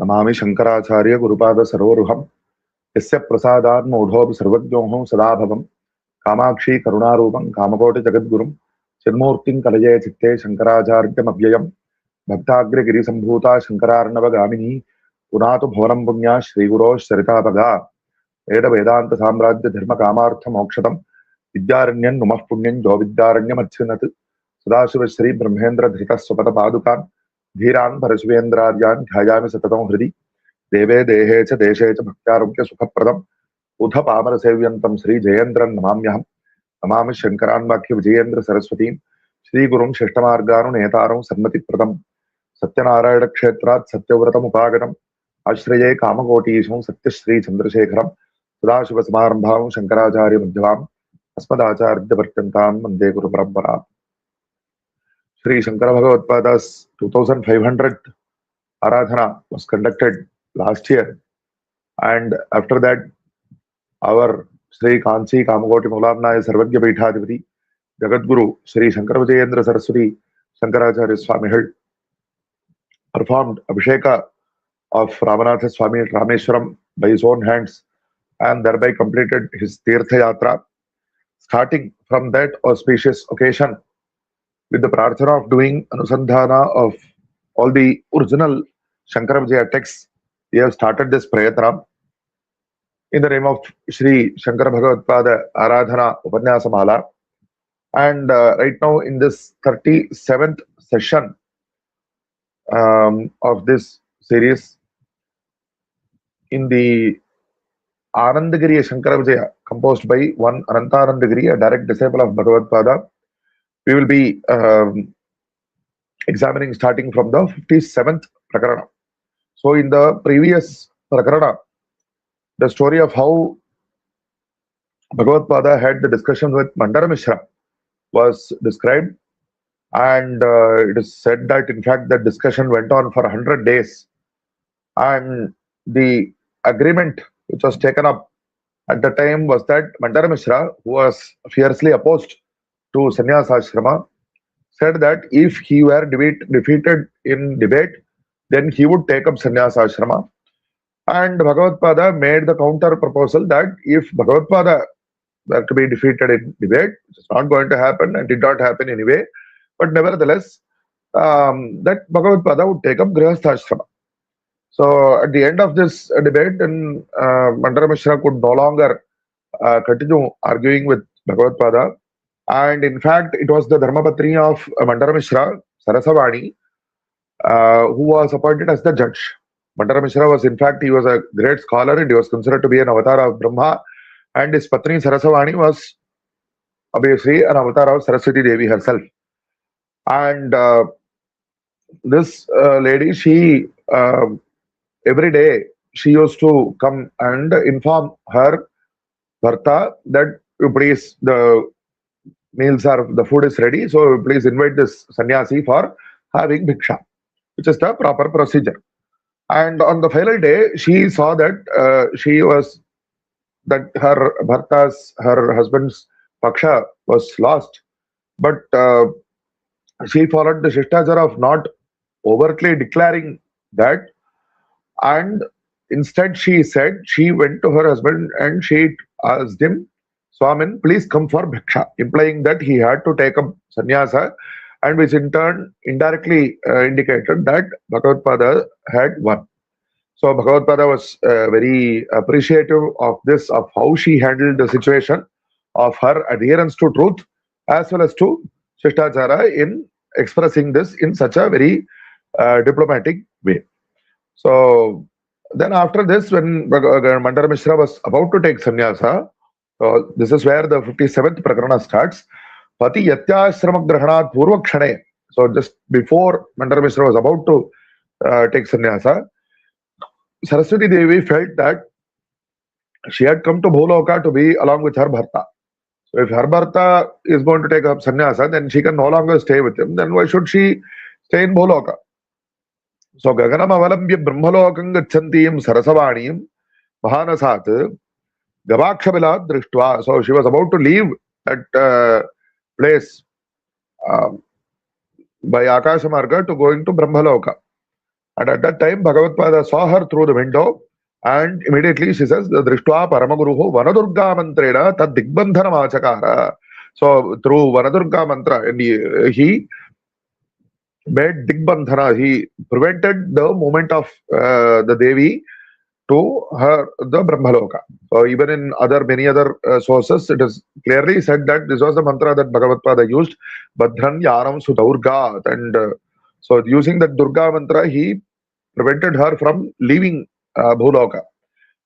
नमामि शंकराचार्य गुरुपाद सरोरुहम् यस्य प्रसादात् मूढोऽपि सर्वज्ञोऽहं सदा भवम् कामाक्षी करुणारूपं कामकोटि जगद्गुरुं चिन्मूर्तिं कलये चित्ते शंकराचार्यमव्ययम् भक्ताग्रगिरिसम्भूता शंकरार्णवगामिनी पुनातु भवनं पुण्या श्रीगुरोः सरितापगा वेद वेदांत साम्राज्य धर्म कामार्थ मोक्षदम् विद्यारण्यं नुमः पुण्यं जो विद्यारण्यमच्छिनत् सदाशिव श्री ब्रह्मेन्द्र धृतः स्वपद पादुकान् धीरान् परशिवेन्द्रार्यान् ध्यायामि सततं हृदि देवे देहे च देशे च भक्त्यारोग्य सुखप्रदम् उथ पामर सेव्यन्तं श्री जयेन्द्रं नमाम्यहम् नमामि शंकरान्वाख्य विजयेन्द्र सरस्वतीं श्री गुरुं शिष्टमार्गानुनेतारं सन्मतिप्रदं सत्यनारायण क्षेत्रात् सत्यव्रतमुपागतम् आश्रये कामकोटीशं सत्यश्री चंद्रशेखरं सदाशिव समारंभां शंकराचार्य मध्यमाम् अस्मदाचार्यपर्यन्तां वन्दे गुरु परम्पराम्. Shri Shankara Bhagavatpāda's 2500th Aradhana was conducted last year, and after that, our Shri Kanchi Kamakoti Mulamnaya Sarvagya Peethadipati Jagadguru Shri Shankara Vijayam Saraswati Shankaracharya Swami performed Abhisheka of Ramanatha Swami at Rameshwaram by his own hands and thereby completed his Tirtha Yatra. Starting from that auspicious occasion, with the prarthana of doing anusandhana of all the original Shankara Vijaya texts, we have started this prayatana in the name of Shri Shankara Bhagavatpāda Aradhana Upanyasamala. And right now in this 37th session of this series, in the Anandagiriya Shankara Vijaya, composed by one Anandagiriya, a direct disciple of Bhagavatpāda, we will be examining starting from the 57th Prakarana. So in the previous Prakarana, the story of how Bhagavatpāda had the discussion with Mandara Mishra was described, and it is said that in fact that discussion went on for 100 days, and the agreement which was taken up at the time was that Mandara Mishra, who was fiercely opposed to sannyasa ashrama, said that if he were defeated in debate, then he would take up sannyasa ashrama. And Bhagavatpāda made the counter proposal that if Bhagavatpāda were to be defeated in debate, which is not going to happen and did not happen anyway, but nevertheless, that Bhagavatpāda would take up grihastha ashrama. So at the end of this debate, then Mandara Mishra could no longer continue arguing with Bhagavatpāda. And in fact, it was the Dharmapatni of Mandara Mishra, Sarasavani, who was appointed as the judge. Mandara Mishra was, in fact, he was a great scholar and he was considered to be an avatar of Brahma. And his Patni Sarasavani was obviously an avatar of Saraswati Devi herself. And this lady, she every day she used to come and inform her Bharta that you please, the food is ready, so please invite this sannyasi for having bhiksha, which is the proper procedure. And on the final day, she saw that her husband's paksha was lost, but she followed the shistachara of not overtly declaring that, and instead she went to her husband and she asked him, Swamin, please come for bhiksha, implying that he had to take up sannyasa, and which in turn indirectly indicated that Bhagavatpāda had won. So Bhagavatpāda was very appreciative of this, of how she handled the situation, of her adherence to truth as well as to Shishtachara in expressing this in such a very diplomatic way. So then after this, when Mandara Mishra was about to take sannyasa, so this is where the 57th Prakarana starts. Pati yatyashrama grahanat purvakshane. So just before Mandara Mishra was about to take sannyasa, Saraswati Devi felt that she had come to Bholoka to be along with her Bharta. So if her Bharta is going to take up sannyasa, then she can no longer stay with him. Then why should she stay in Bholoka? So Gaganam avalambya brahmalokam gacchantiyam sarasavanim mahanasat Gavakshabilat Drishtva. So she was about to leave that place by Akashamarga to going to Brahmaloka. And at that time, Bhagavatpāda saw her through the window, and immediately she says, Drishtva Paramaguruho Vanadurga Mantrena Tad Digbandhana Machakara. So through Vanadurga Mantra, and he made Digbandhana, he prevented the movement of the Devi to her, the Brahmaloka. So even in many other sources, it is clearly said that this was the mantra that Bhagavatpāda used, Badhran Yaram Sudurgat. And so using that Durga mantra, he prevented her from leaving Bhuloka.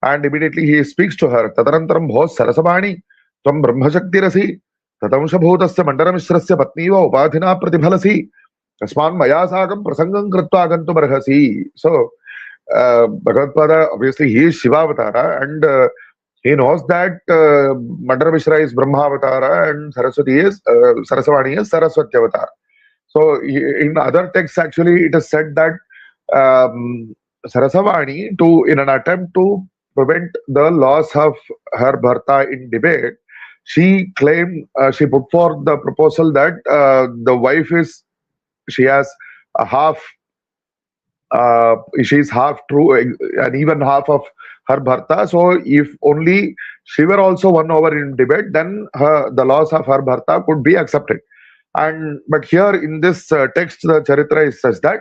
And immediately he speaks to her, Tadarantaram Bhos Sarasabani, Tvam Brahmashaktirasi, Tadamsha Bhutasya Mandaramishrasya Patniva Upadhina Pratibhalasi, Kasman Mayasagam Prasangam Kritva Agantum Arhasi. So Bhagavatpāda, obviously he is Shiva Avatara, and he knows that Mandara Mishra is Brahma Avatara and Saraswati is Sarasavani is Saraswati Avatara. So in other texts, actually, it is said that Sarasavani, in an attempt to prevent the loss of her Bharta in debate, she claimed, she put forth the proposal that the wife she has a half, she is half true, and even half of her Bharta. So if only she were also won over in debate, then the loss of her Bharta could be accepted. But here in this text, the Charitra is such that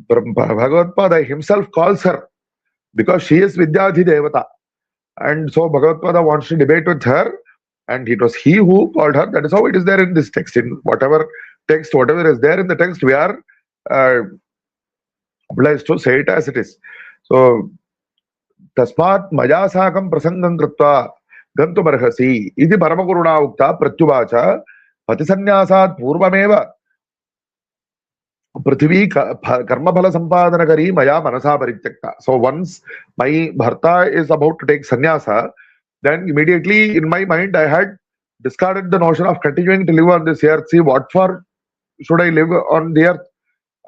Bhagavatpāda himself calls her because she is Vidyadhi Devata. And so Bhagavatpāda wants to debate with her, and it was he who called her. That is how it is there in this text. In whatever text, whatever is there in the text, we are obliged to say it as it is. So, Tasmat Maya Sakam Prasangam Kritva Gantumarhasi Idi Paramaguruna Ukta Pratyuvacha Patisanyasat Purvameva Prithvi Karma Phala Sampadanakari Maya Manasa Parityakta. So once my Bharta is about to take sannyasa, then immediately in my mind I had discarded the notion of continuing to live on this earth. See, what for should I live on the earth?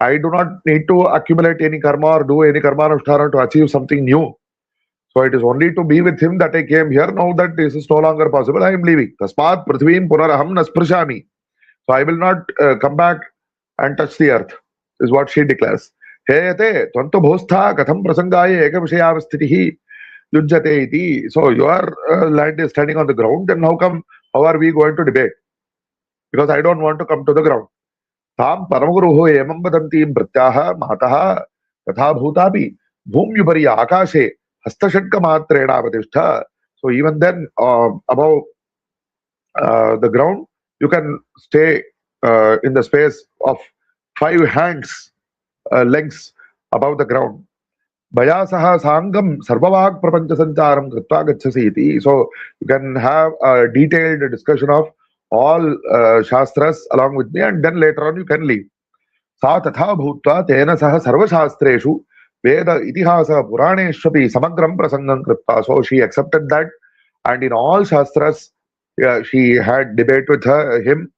I do not need to accumulate any karma or do any karma anushtana to achieve something new. So it is only to be with him that I came here. Now that this is no longer possible, I am leaving. Tasmat prithvim punaraham nasprishami. So I will not come back and touch the earth, is what she declares. Heyate tvantu bhostha katham prasangaya eka vishayavasthitihi yujjate iti. So your land is standing on the ground, then how are we going to debate? Because I don't want to come to the ground. Tam paramaguruho emam vadantim pratyaha mataha katha bhutapi bhumyupari akashe hastashadka matrena vatishtha. So even then, above the ground, you can stay in the space of 5 hands lengths above the ground. Bayasaha sangam sarvavak prapancha sancharam kritva gacchasi iti. So you can have a detailed discussion of all shastras along with me, and then later on you can leave. Sa tatha bhutva tena saha sarva shastreshu Veda itihasa puraneshvapi samagram prasangam kritva. So she accepted that, and in all shastras she had debate with him.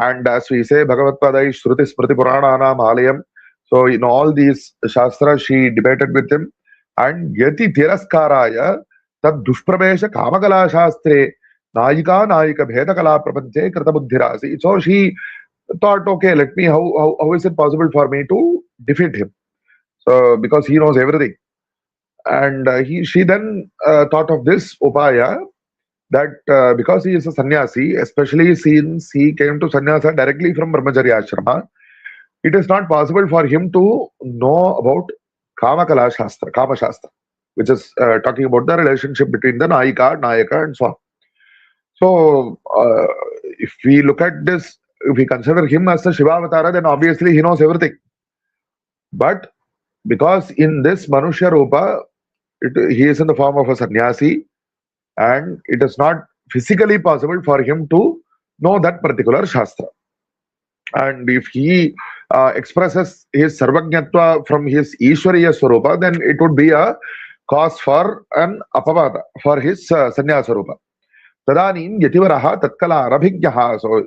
And as we say, Bhagavatpāda is Shruti Smriti Purananam Alayam. So in all these shastras she debated with him. And Yati Tiraskaraya Tad Dushpravesha Kamakala Shastre Nayika Nayika Bhedakala Prapanche Kritabuddhirasi. So she thought, okay, let me, how is it possible for me to defeat him? So because he knows everything. And she then thought of this upaya, that because he is a sannyasi, especially since he came to sannyasa directly from Brahmacharya ashrama, it is not possible for him to know about Kamakala Shastra, Kama Shastra, which is talking about the relationship between the Nayika, Nayaka, and so on. So, if we look at this, if we consider him as a Shiva Avatara, then obviously he knows everything. But because in this Manushya Rupa, he is in the form of a sannyasi, and it is not physically possible for him to know that particular Shastra. And if he expresses his Sarvajñatva from his Ishwariya Swarupa, then it would be a cause for an apavada for his sannyasa Rupa. Tadanim yativaraha tatkala anabhigyaha. So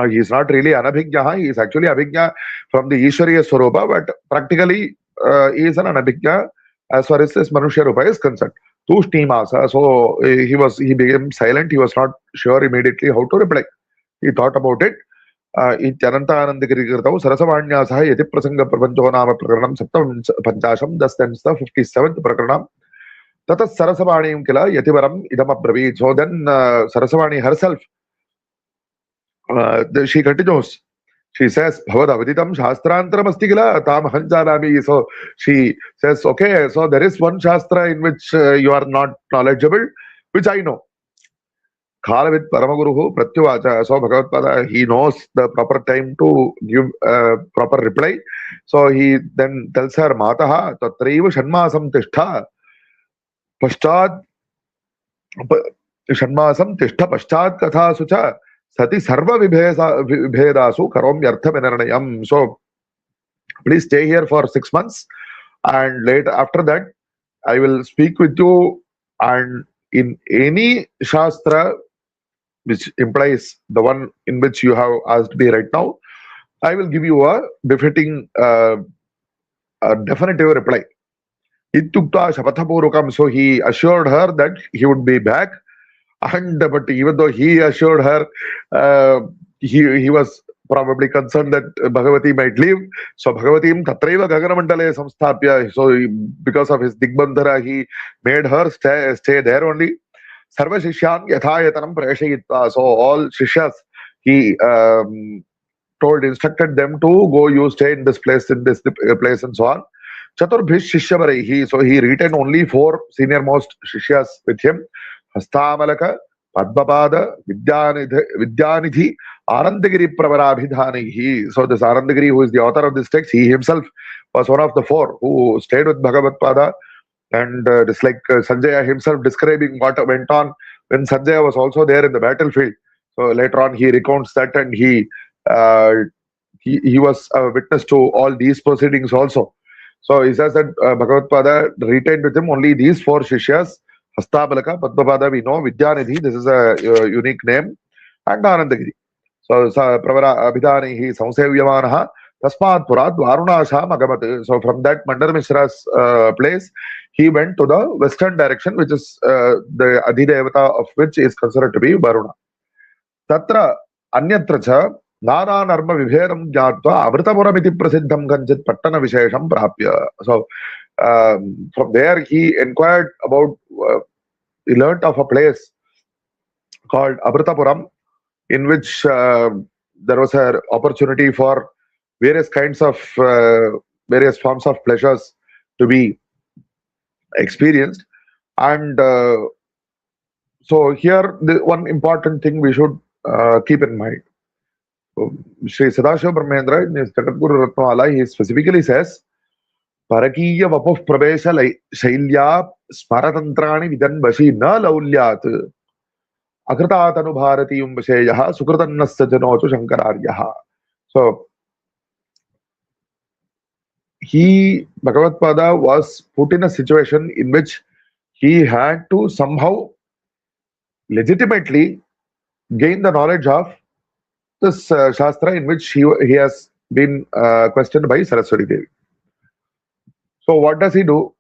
he is not really anabhigyaha, he is actually abhigya from the Ishwariya Swarupa, but practically he is an anabhigya as far as this Manushya Rupa is concerned. Tushtimasa. So he became silent. He was not sure immediately how to reply. He thought about it, इत्यनन्त आनन्दगिरि कृतौ सरसवाण्या सह यति प्रसङ्ग प्रपञ्चो नाम प्रकरणं 57 thus ends the 57th प्रकरणं ततः सरसवाणीं किल यतिवरम् इदमब्रवीत्. So then Sarasavani herself, she continues. She says, Bhavad avaditam shastrantaram asti kila tam aham janami. So she says, okay, so there is one shastra in which you are not knowledgeable, which I know. Khalavit Paramaguruhu Pratyuvacha. So Bhagavatpāda, he knows the proper time to give proper reply. So he then tells her, Mataha tatraiva shanmasam tishtha पश्चात षण्मासं तिष्ठ पश्चात कथासु च सति सर्व विभेदासु करोम्यर्थविनिर्णयम्. So please stay here for 6 months, and later after that I will speak with you, and in any shastra which implies the one in which you have asked me right now, I will give you a befitting a definitive reply. Itukta Shapatapurukam. So he assured her that he would be back, and but even though he assured her, he was probably concerned that Bhagavati might leave. So Bhagavatim Tatraiva Gaganamandale Samsthapya. So because of his Digbandhara, he made her stay there only. Sarva Shishyan Yathayatanam Preshayitva. So all Shishyas, he instructed them to go, you stay in this place, and so on. Chaturbhish Shishyavaraihi. So he retained only 4 senior-most Shishyas with him. Hastamalaka, Padmapada, Vidyanidhi, Anandagiri Pravarabhidhanihi. So this Anandagiri, who is the author of this text, he himself was one of the 4 who stayed with Bhagavatpāda. And it's like Sanjaya himself describing what went on when Sanjaya was also there in the battlefield. So later on he recounts that, and he was a witness to all these proceedings also. So he says that Bhagavatpāda retained with him only these 4 Shishyas. Hastabalaka, Padmapada we know, Vidyanidhi, this is a unique name, and Anandagiri. So Pravara Abhidhanihi Samsevyamanaha Tasmat Purat Varunasham Agamat. So from that Mandara Mishra's place, he went to the western direction, which is the Adhidevata of which is considered to be Varuna. Tatra Anyatra cha Nana Narma Vibheram Jatva Avritapuramiti Prasiddham Kanchit Pattana Vishesham Prapya. So from there he inquired about, he learnt of a place called Avritapuram, in which there was an opportunity for various kinds of various forms of pleasures to be experienced. And so here the one important thing we should keep in mind. Shri Sadashiva Brahmendra in his Jagadguru Ratnamala, he specifically says, Parakiya Vapuh Pravesha Shailya Smaratantrani Vidan Bashi Na Laulyat Akratat Anubharatiyum Vasheyaha Sukratannasya Janochu Shankararyaha. So Bhagavatpāda was put in a situation in which he had to somehow legitimately gain the knowledge of this Shastra in which he has been questioned by Saraswati Devi. So what does he do?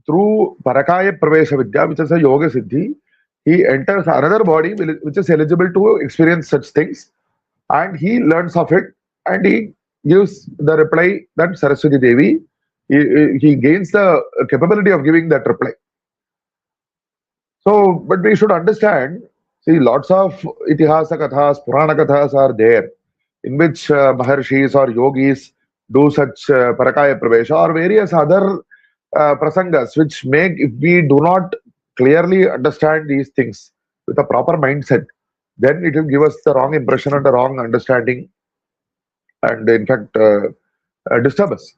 Through Parakaya Pravesha Vidya, which is a Yoga Siddhi, he enters another body which is eligible to experience such things, and he learns of it, and he gives the reply that Saraswati Devi, he gains the capability of giving that reply. So, but we should understand, see, lots of Itihasa Kathas, Purana Kathas are there, in which Maharshis or Yogis do such Parakaya Pravesha or various other prasangas, which make, if we do not clearly understand these things with a proper mindset, then it will give us the wrong impression and the wrong understanding, and in fact disturb us.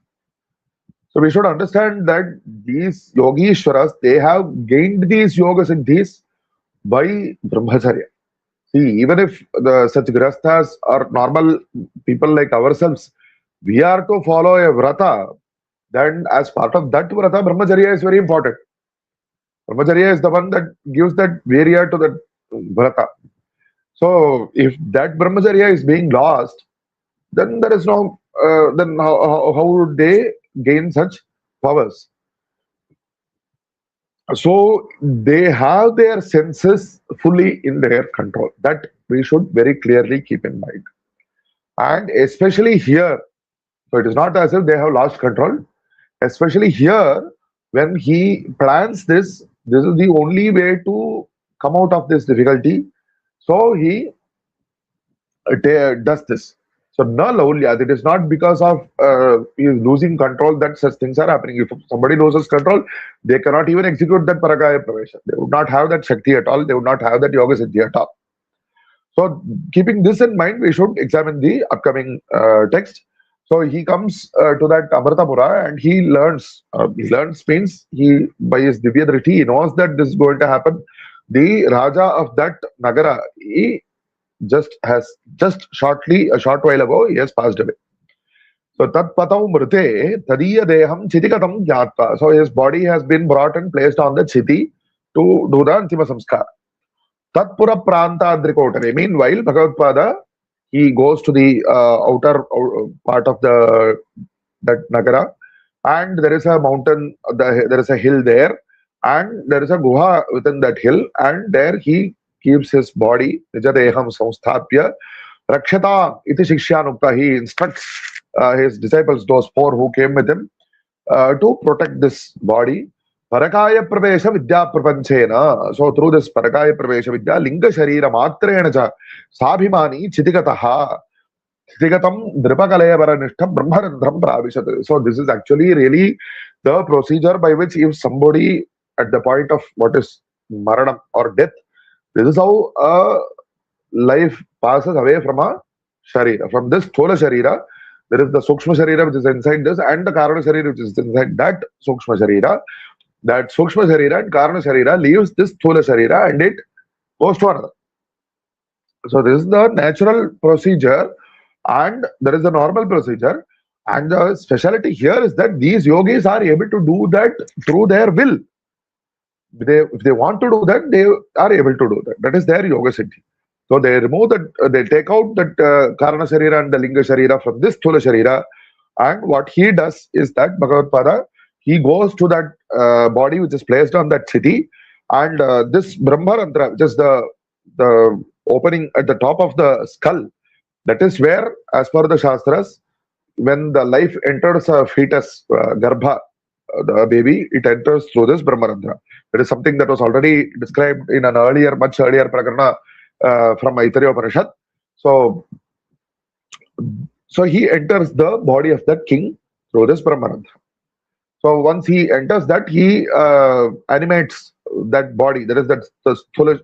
So we should understand that these Yogishwaras, they have gained these Yoga Siddhis by Brahmacharya. See, even if such Grihasthas or normal people like ourselves, we are to follow a Vrata, then as part of that Vrata, Brahmacharya is very important. Brahmacharya is the one that gives that virya to that Vrata. So if that Brahmacharya is being lost, then there is no, then how would they gain such powers? So they have their senses fully in their control. That we should very clearly keep in mind. And especially here, so it is not as if they have lost control. Especially here, when he plans this, this is the only way to come out of this difficulty. So he does this. So na laulya, it is not because of he is losing control that such things are happening. If somebody loses control, they cannot even execute that parakaya pravesha. They would not have that shakti at all. They would not have that yoga siddhi at all. So keeping this in mind, we should examine the upcoming text. So he comes to that Amritapura and he learns. He learns means he by his Divya Drishti, he knows that this is going to happen. The Raja of that Nagara, he just shortly, a short while ago, he has passed away. So tat patau mrute tadiya deham chitikatam jatva. So his body has been brought and placed on the chiti to do the antima samskara. Tatpura prantadrikotare. Meanwhile, Bhagavatpāda, he goes to the outer part of the that Nagara, and there is a mountain, there is a hill there, and there is a guha within that hill, and there he keeps his body, nijadeham samsthapya, rakshata iti shikshanukta. He instructs his disciples, those four who came with him, to protect this body. Parakaya pravesha vidya prapanchena. So through this parakaya pravesha vidya, linga sharira matrena cha sabhimani chitikataha chitikatam dripakalaya varanishtam brahmarandram pravishat. So this is actually really the procedure by which if somebody at the point of what is maranam or death, this is how a life passes away from a sharira. From this thola sharira, there is the sukshma sharira which is inside this, and the karana sharira which is inside that sukshma sharira. That sukshma sharira and karana sharira leaves this thola sharira and it goes to another. So this is the natural procedure, and there is a normal procedure. And the speciality here is that these yogis are able to do that through their will. If they want to do that, they are able to do that. That is their yoga siddhi. So they remove that, they take out that karana sharira and the linga sharira from this thola sharira. And what he does is that Bhagavatpāda, he goes to that body which is placed on that city, and this Brahmarantra, which is the opening at the top of the skull, that is where, as per the Shastras, when the life enters a fetus, Garbha, the baby, it enters through this Brahmarantra. It is something that was already described in an earlier, much earlier Prakarana from Aitareya Upanishad. So he enters the body of that king through this Brahmarantra. So once he enters that, he animates that body. That is that the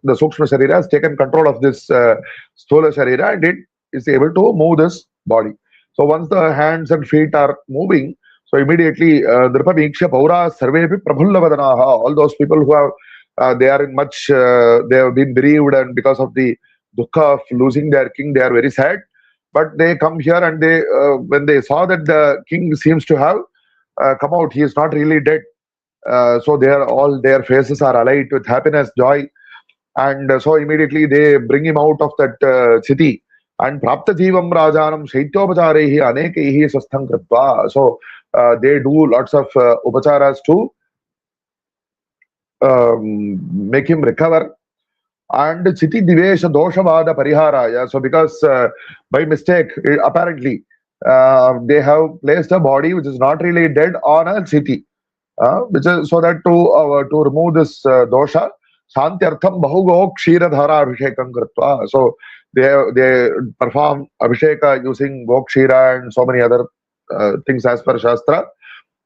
Sukshma Sharira has taken control of this Sthula Sharira, and it is able to move this body. So once the hands and feet are moving, so immediately Nripameeksha Paura Sarvepi Prabhulavadanaha, all those people who have they are in much they have been bereaved, and because of the dukkha of losing their king, they are very sad. But they come here, and they when they saw that the king seems to have come out, he is not really dead. So all their faces are alight with happiness, joy, and so immediately they bring him out of that city. And prapta jivam rajanam shaityopacharehi anekehi swastham kritva. So they do lots of upacharas to make him recover. And chiti divesha doshavada pariharaya. So because by mistake, apparently, they have placed a body which is not really dead on a chiti, which is so that to remove this dosha, shantyartham bahugo kshiradhara abhishekam kritva. So they perform abhisheka using gokshira and so many other things as per Shastra,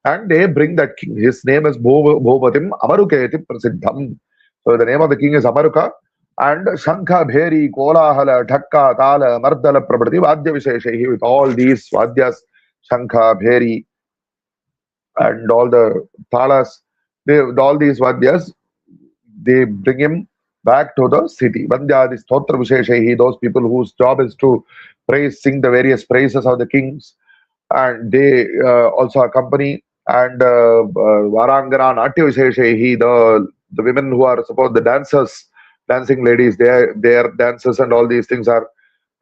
and they bring that king. His name is Bhupatim Amaruketi Prasiddham. So the name of the king is Amaruka, and Shankha, Bheri, Kolahala, Dhakka, Tala, Mardala, Prabhati, Vadya Visheshehi, with all these Vadyas, Shankha, Bheri, and all the Talas, with all these Vadyas, they bring him back to the city. Vandyadi Stotra Visheshehi, those people whose job is to sing the various praises of the kings, and they also accompany. And Varangana Natya Visheshehi, the women who are supposed the dancers, dancing ladies, their dances and all these things are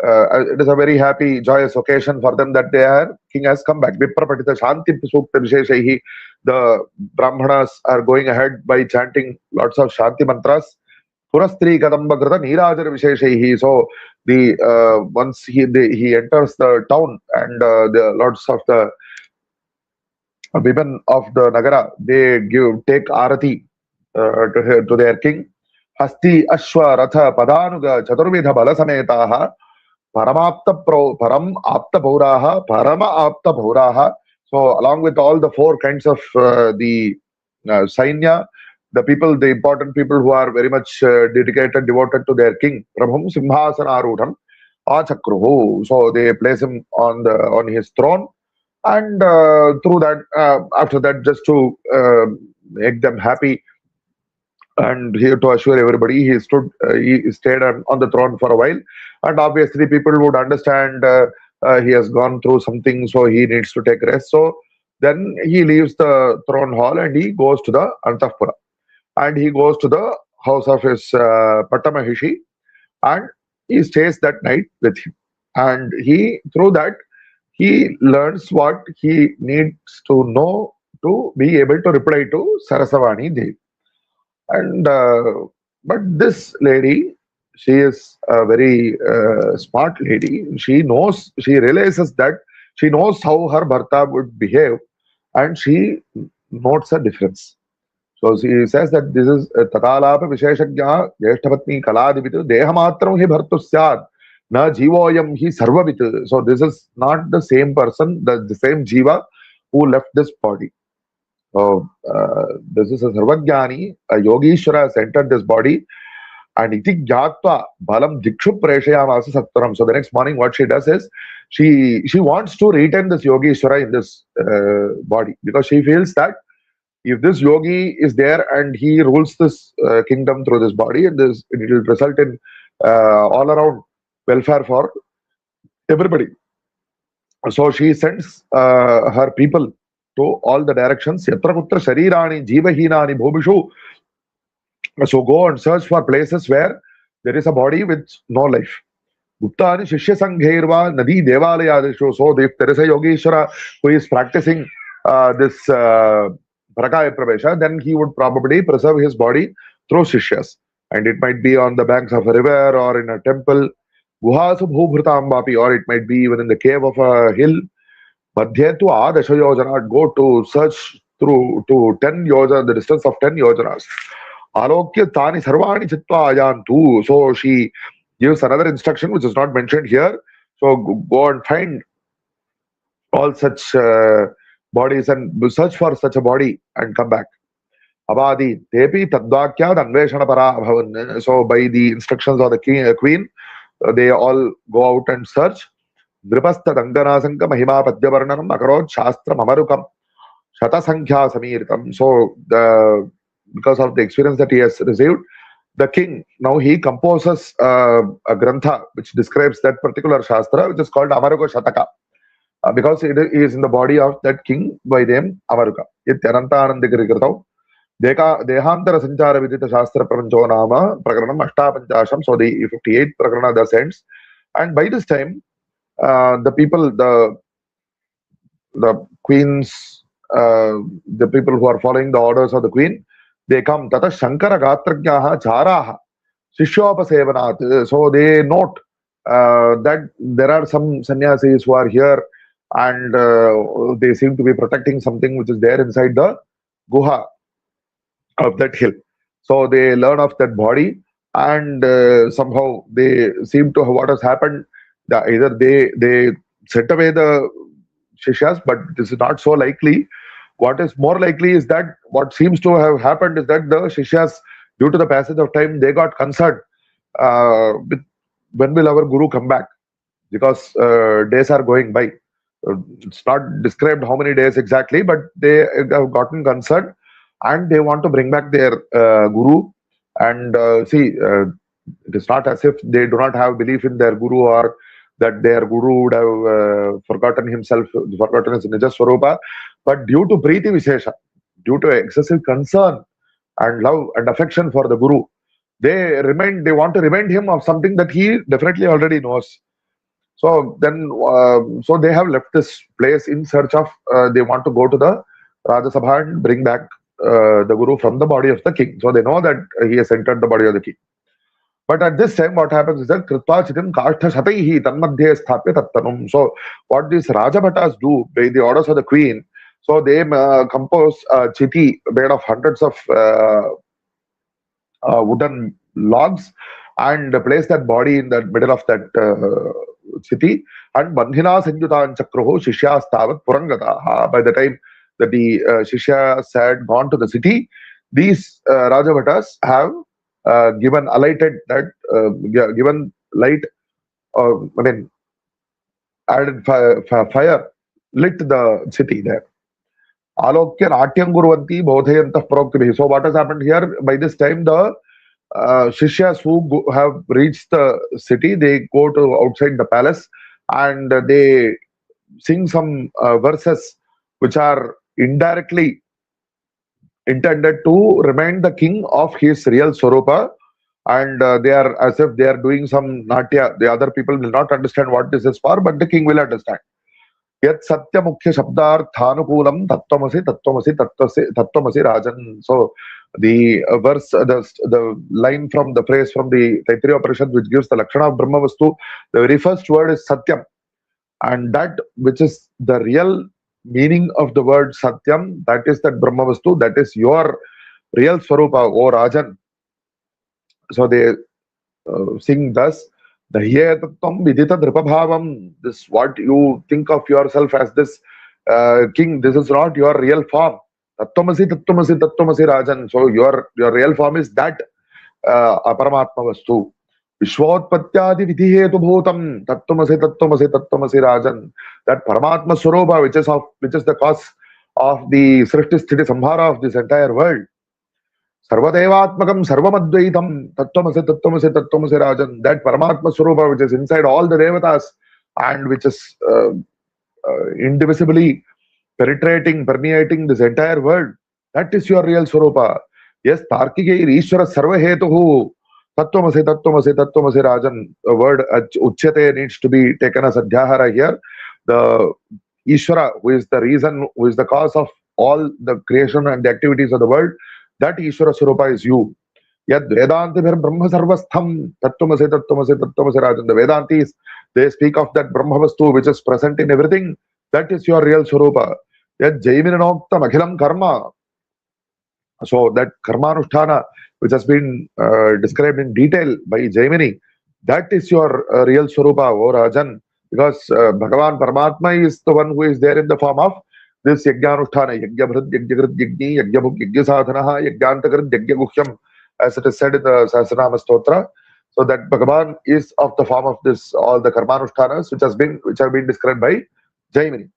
it is a very happy, joyous occasion for them that their king has come back. Viprapatita Shanti Sukta Visheshehi, the Brahmanas are going ahead by chanting lots of Shanti mantras, Purastri Kadamba Krita Nirajar Visheshehi. So the once he enters the town, and the lords of the women of the Nagara, they take Arati to their king. Hasti Ashwa Ratha Padanuga Chaturvidha Balasametaha Param Apta Bhauraha Parama Apta Bhauraha. So along with all the four kinds of the Sainya, the people, the important people who are very much dedicated, devoted to their king, Prabhum Simhasana Arudham Achakruhu. So they place him on his throne, and through that, after that, just to make them happy, and here to assure everybody, he stayed on the throne for a while, and obviously people would understand he has gone through something, so he needs to take rest. So then he leaves the throne hall and he goes to the Antapura, and he goes to the house of his Patamahishi, and he stays that night with him, and through that he learns what he needs to know to be able to reply to Sarasavani Devi. And but this lady, she is a very smart lady. She realizes that she knows how her Bharta would behave, and she notes a difference. So she says that this is Tatalapa Visheshagya Jeshtapatni Kaladivit Dehamatram hi Bhartu Syad Na Jivoyam hi Sarvavit. So this is not the same person, the same Jiva who left this body. So this is a Sarvajnani, a Yogishwara has entered this body, and iti jnatva balam dikshu preshayamasa sattaram. So the next morning what she does is she wants to retain this Yogishwara in this body, because she feels that if this yogi is there and he rules this kingdom through this body, and it will result in all around welfare for everybody. So she sends her people to all the directions. Yatra kutra sharirani jivahinani bhubishu. So go and search for places where there is a body with no life. Guptani shishya sanghairva nadi devalayadishu. So if there is a Yogeshwara who is practicing this Prakaya Pravesha, then he would probably preserve his body through shishyas. And it might be on the banks of a river or in a temple, guhasu bhubhrutambapi, or it might be even in the cave of a hill. Madhyetu adasha yojana, go to search through to 10 yojana, the distance of 10 yojanas. Alokya tani sarvani chitva ayantu. So she gives another instruction which is not mentioned here. So go and find all such bodies and search for such a body and come back. Abadi tepi tadvakyad anveshana para bhavan. So by the instructions of the queen, they all go out and search. Dripastha danganasanka mahima padyavarnanam akarod shastra mamarukam shata sankhya samiritam. So because of the experience that he has received, the king, now he composes a grantha which describes that particular shastra, which is called Amaruka Shataka. Because it is in the body of that king by name Amaruka. Ananta Anandagiri Kritau Dehantara Sanchara Vidita Shastra Prapancho Nama Prakaranam Ashtapanchasham. So the 58th Prakarana thus ends. And by this time, the people, the queens, the people who are following the orders of the queen, they come. Tata Shankara Gatragyaha Charaha Shishyopasevanat. So they note that there are some sannyasis who are here, and they seem to be protecting something which is there inside the guha of that hill. So they learn of that body, and somehow they seem to have what has happened. Either they set away the shishyas, but this is not so likely. What is more likely is that what seems to have happened is that the shishyas, due to the passage of time, they got concerned with when will our guru come back, because days are going by. It's not described how many days exactly, but they have gotten concerned and they want to bring back their guru. And it is not as if they do not have belief in their guru, or that their guru would have forgotten himself, forgotten his Nija Swarupa. But due to Preeti Vishesha, due to excessive concern and love and affection for the guru, they want to remind him of something that he definitely already knows. So then, so they have left this place in search of, they want to go to the Rajya Sabha and bring back the guru from the body of the king. So they know that he has entered the body of the king. But at this time, what happens is that Kritva Chitim Kashtha Shataihi Tanmadhye Sthapya Tattanum. So, what these Rajabhatas do by the orders of the queen, so they compose chiti made of hundreds of wooden logs and place that body in the middle of that chiti. And Bandhina Sanjutan Chakroho Shishya Stavat Purangata. By the time that the Shishyas had gone to the city, these Rajabhatas have given alighted that given light, I mean, added fire, lit the city there. Alokya Natyam Gurvanti Bodhayantah Proktibihi. So what has happened here? By this time, the Shishyas who have reached the city, they go to outside the palace and they sing some verses which are indirectly intended to remind the king of his real Swarupa, and they are as if they are doing some natya. The other people will not understand what this is for, but the king will understand. Yet Satya Mukhya Shabdarthanukulam Tattvamasi Tattvamasi Tattvamasi Rajan. So the verse, the line from the phrase from the Taittiriya Upanishad which gives the Lakshana of Brahmavastu, the very first word is Satyam, and that which is the real meaning of the word Satyam, that is that Brahmavastu, that is your real Swarupa, O Rajan. So they sing thus, the Hyetatvam Vidita Dripabhavam, this what you think of yourself as this king, this is not your real form. Tattvamasi Tattvamasi Tattvamasi Rajan. So your real form is that Aparamatma Vastu. Vishwotpatyadi Vidhihetu Bhutam Tattvamasi Tattvamasi Tattvamasi Rajan. That Paramatma Swarupa, which is the cause of the Srishti Sthiti Samhara of this entire world. Sarvadevatmakam Sarvamadvaitam Tattvamasi Tattvamasi Tattvamasi Rajan. That Paramatma Swarupa which is inside all the Devatas and which is indivisibly permeating this entire world. That is your real Swarupa. Yes, Tarkike Ishvara Sarvahetuhu Tattvamasi Tattvamasi Tattvamasi Rajan. The word Uchyate needs to be taken as Adhyahara here. The Ishvara, who is the reason, who is the cause of all the creation and the activities of the world, that Ishvara Swarupa is you. Yad Vedantibhir Brahma Sarvastham Tattvamasi Tattvamasi Tattvamasi Rajan. The Vedantis, they speak of that Brahmavastu which is present in everything. That is your real Swarupa. Yad Jaiminanoktam Akhilam Karma. So that Karmanusthana which has been described in detail by Jaimini, that is your real Swarupa, O Rajan. Because Bhagavan Paramatma is the one who is there in the form of this Yajnanusthana, Yajnabhrad, Yajnagrid, Yajni, Yajnabhuk, Yajnasadhanaha, Yajnantagrad, Yajnaguhyam, as it is said in the Sahasranama Stotra. So that Bhagavan is of the form of this, all the Karmanushtanas which have been described by Jaimini.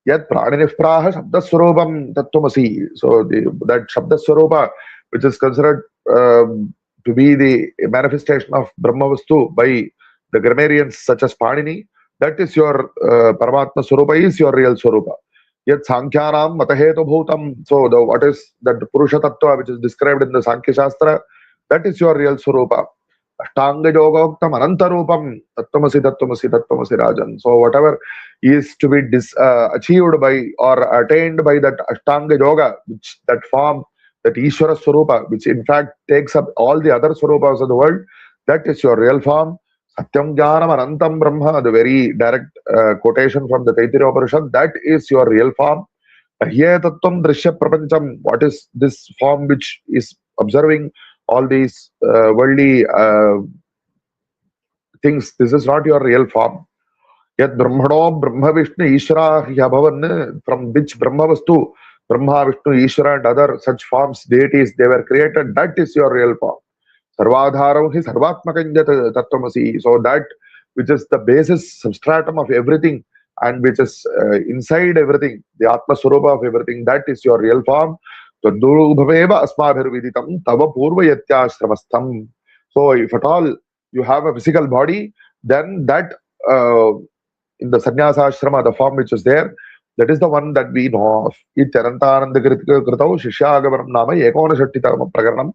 Yat Praninipraha Shabdaswarupam Tattvamasi. So that Shabdaswarupa, which is considered to be the manifestation of Brahmavastu by the grammarians such as Panini, that is your Paramatma Swarupa, is your real Swarupa. Yet Sankyanam Matahetu Bhutam. So what is that Purusha Tattva which is described in the Sankhya Shastra, that is your real Swarupa. Ashtanga Yogoktam Anantarupam Tattvamasi Tattvamasi Tattvamasi Rajan. So whatever is to be achieved by or attained by that Ashtanga Yoga, which that form, that Ishvara Swarupa, which in fact takes up all the other Swarupas of the world, that is your real form. Satyam Jnanam Anantam Brahma, the very direct quotation from the Taittiriya Upanishad, that is your real form. Hyetatvam Drishya Prapancham, what is this form which is observing all these worldly things, this is not your real form. Yet Brahmano Brahma Vishnu Ishvara Yabhavan, from which Brahmavastu, Brahma, Vishnu, Ishvara and other such forms, deities, they were created, that is your real form. Sarvadharam hi sarvatmakanyat tattvamasi. So that which is the basis, substratum of everything and which is inside everything, the Atma Swarupa of everything, that is your real form. Tadurubhaveva asmabhirviditam tava purva yatyashramastham. So if at all you have a physical body, then that in the sannyasa ashrama, the form which is there, that is the one that we know of. Anandagiri shya agamaram nama ekona shattitarama prakaranam.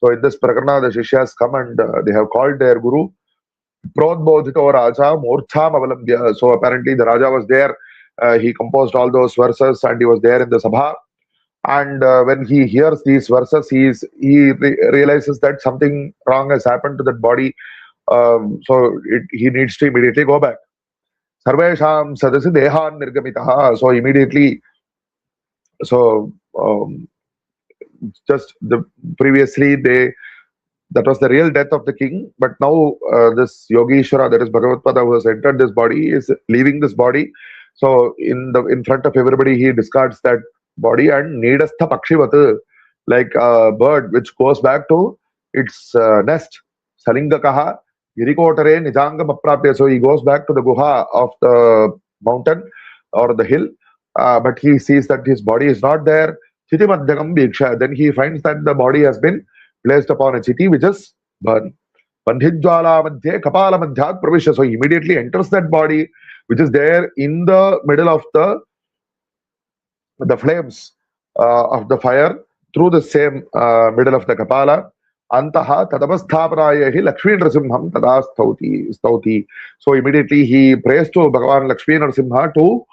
So in this prakarana, the Shishyas come and they have called their guru, Prodbodhito Raja Morcham Avalambya. So apparently the Raja was there, he composed all those verses and he was there in the Sabha. And when he hears these verses, realizes that something wrong has happened to that body. He needs to immediately go back. Sarvesham sadasi dehan nirgamitaha. So immediately, so just the previously that was the real death of the king, but now this Yogeshwara, that is Bhagavatpāda, who has entered this body, is leaving this body. So in front of everybody, he discards that body and nedastha pakshivat, like a bird which goes back to its nest. Salingakaha girikotare nijangam aprapya. So he goes back to the guha of the mountain or the hill, but he sees that his body is not there. Chitimadhyagam bhiksha. Then he finds that the body has been placed upon a chiti which is burned. Bandhijwala madhye kapala madhyat pravisha. So he immediately enters that body which is there in the middle of the flames of the fire through the same middle of the kapala. Antaha tadavasthapanaya Lakshmi Narasimham tada stauti. So immediately he prays to Bhagavan Lakshmi Narasimha to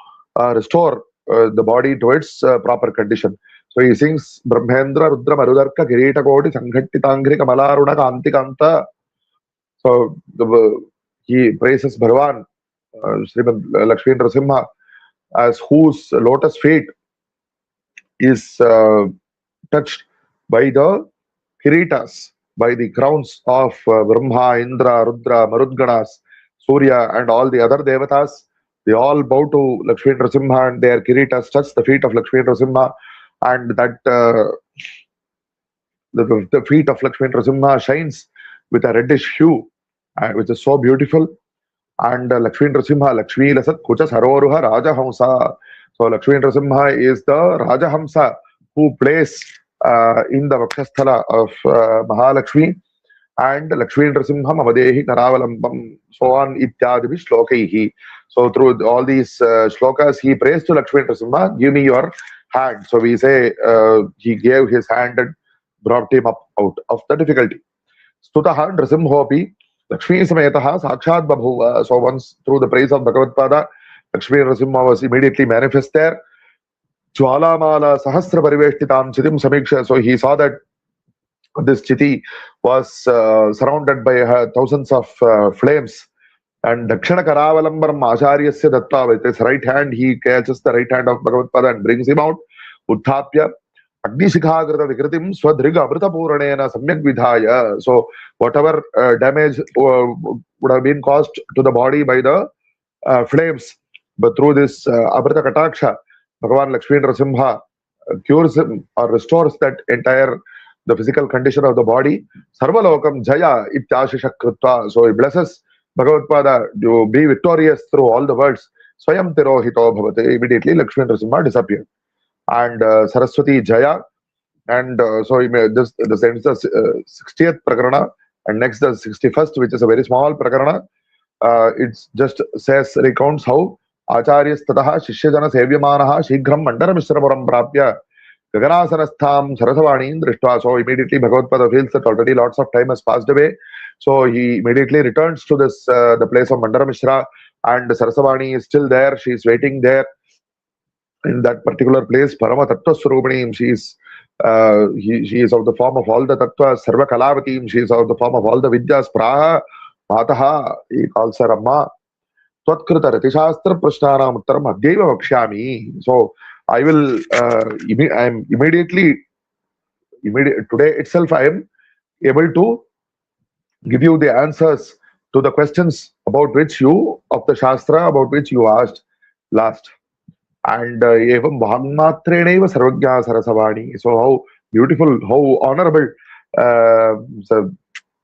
restore the body to its proper condition. So he sings Brahmendra Rudra Marudarka Kirita Koti Sanghattitangri Kamalaruna Kantikanta. So he praises Bhagavan Srimad Lakshmi Narasimha, as whose lotus feet is touched by the kiritas, by the crowns of Brahma, Indra, Rudra, Marudganas, Surya, and all the other devatas. They all bow to Lakshmi Narasimha and their kiritas touch the feet of Lakshmi Narasimha, and that the feet of Lakshmi Narasimha shines with a reddish hue, which is so beautiful. And Lakshmi Narasimha, Lakshmi Lasat Kucha Saroruha Rajahamsa. So Lakshmi Narasimha is the Rajahamsa who plays in the Vakshasthala of Mahalakshmi, and Lakshmi Narasimham Avadehi Karavalambam, so on Ityadivi Shlokaihi. So through all these shlokas, he prays to Lakshmi Narasimha, give me your hand. So we say he gave his hand and brought him up out of the difficulty. Stutaha Nrasimhopi Lakshmi Sametaha Sakshat Babhuva. So once through the praise of Bhagavatpāda, Lakshmi Narasimha was immediately manifest there. Jwalamala Sahasra Pariveshtitam Chitim Samiksha. So he saw that this chiti was surrounded by thousands of flames. And Dakshana Karavalambaram Acharyasya Datta, with his right hand, he catches the right hand of Bhagavatpāda and brings him out. Uthapya Agnishikhagrata Vikritim Swadriga Amrita Puranena Samyak Vidhaya. So whatever damage would have been caused to the body by the flames, but through this Amrita Kataksha, Bhagavan Lakshmi Narasimha cures him or restores that entire the physical condition of the body. Sarvalokam Jaya Ityashisha Krutva. So he blesses Bhagavatpāda to be victorious through all the words. Swayam Tirohito Bhavate. Immediately Lakshmi Narasimha disappeared. And Saraswati Jaya. And so he may this ends the 60th Prakarana, and next the 61st, which is a very small Prakarana. It just says, recounts how Acharyas Tataha Shishyajana Sevyamanaha Shighram Mandara Mishrapuram Prapya Gaganasarastham Sarasavani Drishtva. So immediately Bhagavatpāda feels that already lots of time has passed away. So he immediately returns to this the place of Mandara Mishra, and Sarasavani is still there. She is waiting there in that particular place. Parama Tattva Swarupani. She is of the form of all the Tattvas. Sarva Kalavatim. She is of the form of all the Vidyas. Praha Mataha. He calls her Amma. Tvatkrita Ratishastra Prashnanam Uttaram Adhyeva Vakshami. So I will immediately today itself I am able to give you the answers to the questions about which you of the Shastra about which you asked last. And evam Vahammatreneva Sarvagya Sarasavani. So how beautiful, how honorable. So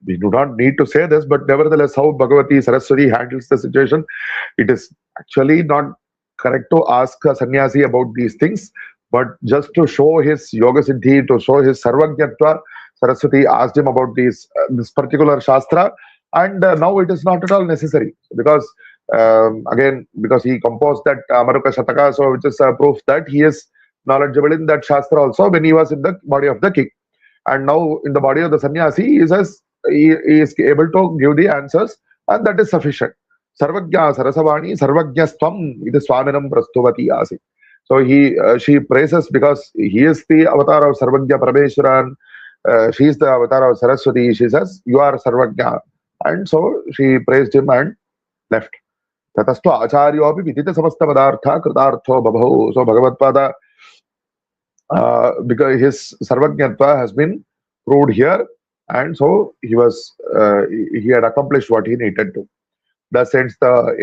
we do not need to say this, but nevertheless, how Bhagavati Saraswati handles the situation, it is actually not correct to ask a sannyasi about these things, but just to show his yoga siddhi, to show his sarvajnatva, Saraswati asked him about this particular shastra, and now it is not at all necessary, because again, because he composed that Amaruka Shataka, so which is proof that he is knowledgeable in that shastra also when he was in the body of the king, and now in the body of the sannyasi, he is able to give the answers, and that is sufficient. Sarvagya Sarasavani Sarvagyastvam Iti Swaminam Prastuvati Asi. So she praises because he is the avatar of Sarvagya Parameshwaran. She is the avatar of Saraswati. She says, "You are Sarvagya," and so she praised him and left. Tatastu acharyopi vidita samasta padartha kritartho babhu. So Bhagavatpāda, because his Sarvajñatva has been proved here, and so he had accomplished what he needed to. Thus ends the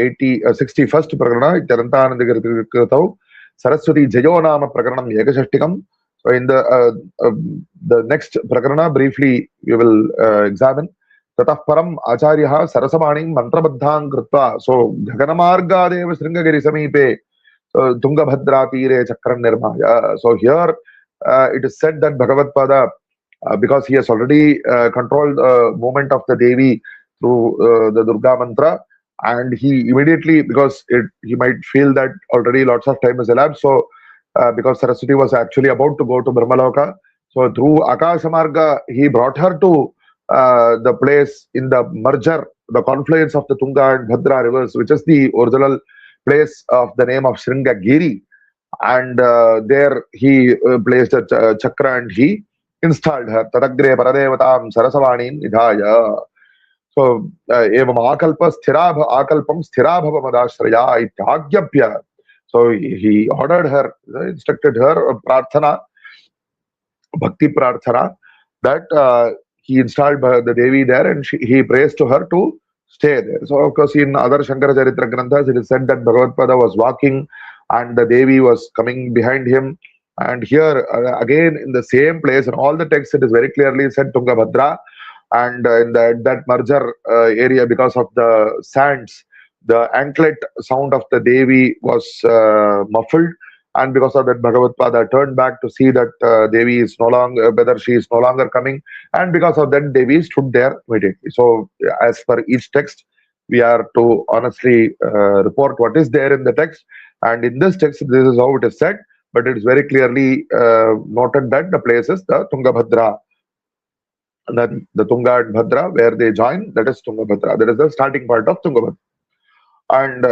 61st Prakarana, Anandagiri Saraswati Jayo Nama Prakaranam Ekashashtikam. So in the next Prakarana, briefly we will examine. Tatah param acharyaha sarasamanim mantrabaddham kritva. So Gaganamargadeva Sringagiri Samipe Tungabhadra Tire Chakran Nirmaya. So here it is said that Bhagavatpāda, because he has already controlled the movement of the Devi through the Durga mantra, and he immediately, because he might feel that already lots of time has elapsed, so because Saraswati was actually about to go to Brahmaloka, so through Akashamarga he brought her to the place in the merger, the confluence of the Tunga and Bhadra rivers, which is the original place of the name of Sringagiri, and there he placed a chakra and he installed her. Tadagre Paradevatam Sarasavanim Nidhaya. So, evam akalpa akalpam sthirabhava madashraya ityagyapya. So he ordered her, instructed her prarthana, bhakti prarthana, that he installed the Devi there, and he prays to her to stay there. So of course in other Shankara Charitra Granthas it is said that Bhagavatpāda was walking and the Devi was coming behind him. And here again in the same place, in all the texts it is very clearly said Tungabhadra. And in that merger area, because of the sands, the anklet sound of the Devi was muffled, and because of that Bhagavatpāda turned back to see that Devi is no longer, whether she is no longer coming, and because of that Devi stood there immediately. So as per each text, we are to honestly report what is there in the text, and in this text this is how it is said, but it is very clearly noted that the place is the Tungabhadra. Then the Tunga and Bhadra, where they join, that is Tungabhadra. That is the starting part of Tungabhadra. And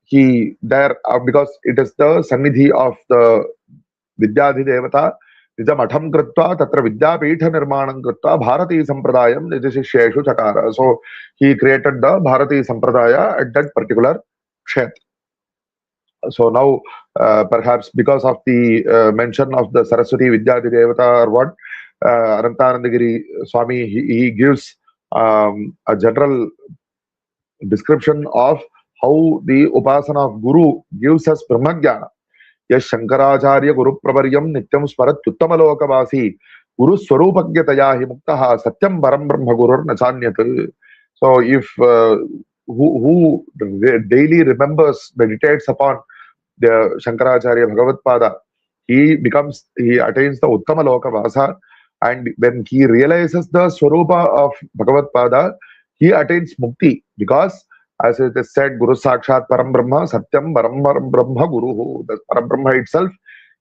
he there, because it is the Sannidhi of the Vidyadhi Devata, Nija Matham Kritva, Tatra Vidyapitha Nirmanam Kritva, Bharati Sampradayam, Nijashisheshu Chakara. So he created the Bharati Sampradaya at that particular Kshetra. So now, perhaps because of the mention of the Saraswati Vidyadhi Devata or what, Anandagiri Swami, he gives a general description of how the Upasana of Guru gives us Brahmajnana. Yash Shankaracharya Guru Pravaryam Nityam Smarat Uttamaloka Guru Swarupagyataya hi Muktaha Satyam Param Brahma Gurur Nachanyat. So if who daily remembers, meditates upon the Shankaracharya Bhagavatpāda, he attains the Uttamaloka Vasa. And when he realizes the Swarupa of Bhagavatpāda, he attains Mukti, because as it is said, Guru Sakshat Param Brahma, Satyam Param Brahma Guruhu. The Param Brahma itself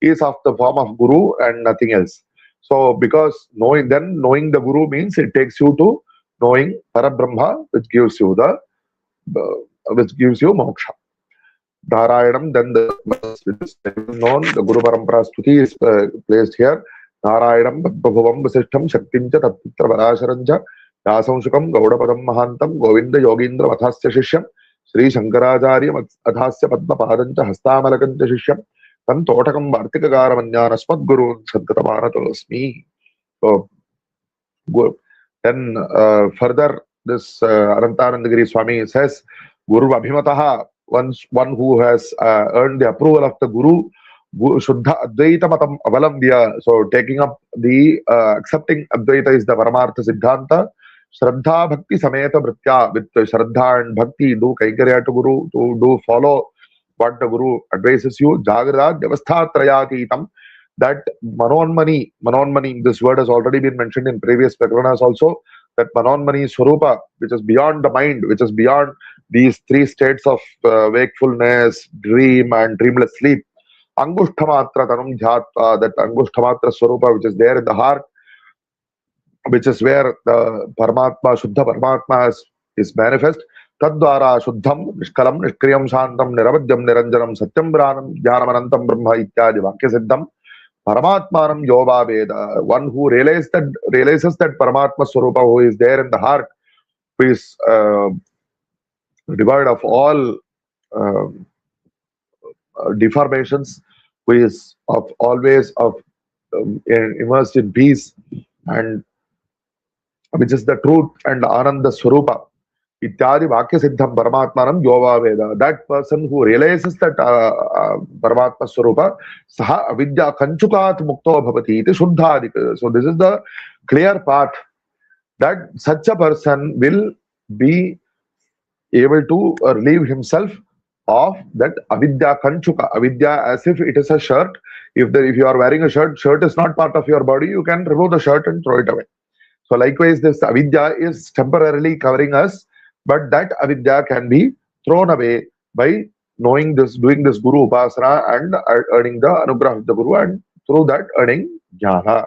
is of the form of Guru and nothing else. So because knowing the Guru means it takes you to knowing Parabrahma, which gives you moksha. Narayanam, then the Guru Parampara Stuti is placed here. Narayanam Bhavam Vasishtham Shaktincha Tatpitra Parasharanja Yasamshukam Gaudapadam Mahantam Govinda Yogindra Vathasya Shishyam Sri Shankaracharya Athasya Padma Padancha Hastamalakanta Shishyam Tam Totakam Vartikagara Manyanasmat Guru Sadgatamanatosmi. So good. Then further this Anandagiri Swami says Guru Abhimataha, one who has earned the approval of the Guru, Shuddha Advaita Matam Avalambya. So taking up the accepting Advaita is the Paramartha Siddhanta. Shraddha Bhakti Sameta Bhritya, with Shraddha and Bhakti, do Kaikarya to Guru, to do follow what the Guru advises you. Jagrada Devastha Trayatitam. That Manonmani, this word has already been mentioned in previous Prakaranas also, that Manonmani Swarupa, which is beyond the mind, which is beyond these three states of wakefulness, dream and dreamless sleep. Angushtamatra Tanum Dhyatva, that Angushtamatra Swarupa, which is there in the heart, which is where the Paramatma, Shuddha Paramatma is manifest. तद्वारा शुद्धम निष्कलम निष्क्रियम शांतम निरवध्यम निरंजनम सत्यम ब्राह्मणम ज्ञानमनंतम ब्रह्म इत्यादि वाक्य सिद्धम Paramatmanam Yoga Veda, one who realizes that Paramatma Swarupa who is there in the heart, who is devoid of all uh, deformations, who is of always of immersed in peace, and which is the truth and Ananda Swarupa. Ityadi Vakya Siddham Paramatmanam Yoga Veda. That person who realizes that Paramatma Swarupa, Saha Avidya Kanchukat Mukto Bhavati iti Shuddhadika. So this is the clear path that such a person will be able to relieve himself of that Avidya Kanchuka. Avidya as if it is a shirt. If you are wearing a shirt is not part of your body, you can remove the shirt and throw it away. So likewise, this avidya is temporarily covering us, but that avidya can be thrown away by knowing this, doing this Guru Upasana and earning the anugrah of the Guru, and through that earning jnana.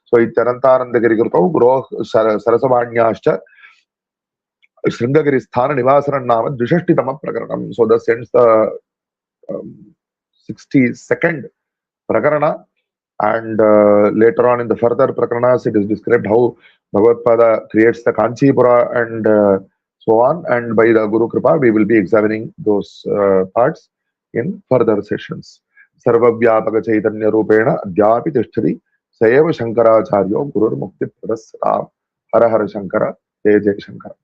So Anandagiri Krutau Gro Sarasavanyascha Sringagiri Sthana Nivasaran Nama Dvishashtitama Prakaranam. So that sends the 62nd Prakarana. And later on in the further Prakaranas, it is described how Bhagavatpāda creates the Kanchipura and so on. And by the Guru Kripa, we will be examining those parts in further sessions. Sarvavyapaka Chaitanya Rupena Adhyapi Tishtari Sayeva Shankaracharyo Gurur Mukti Pradasram. Hara Hara Shankara, Jai Jai Shankara.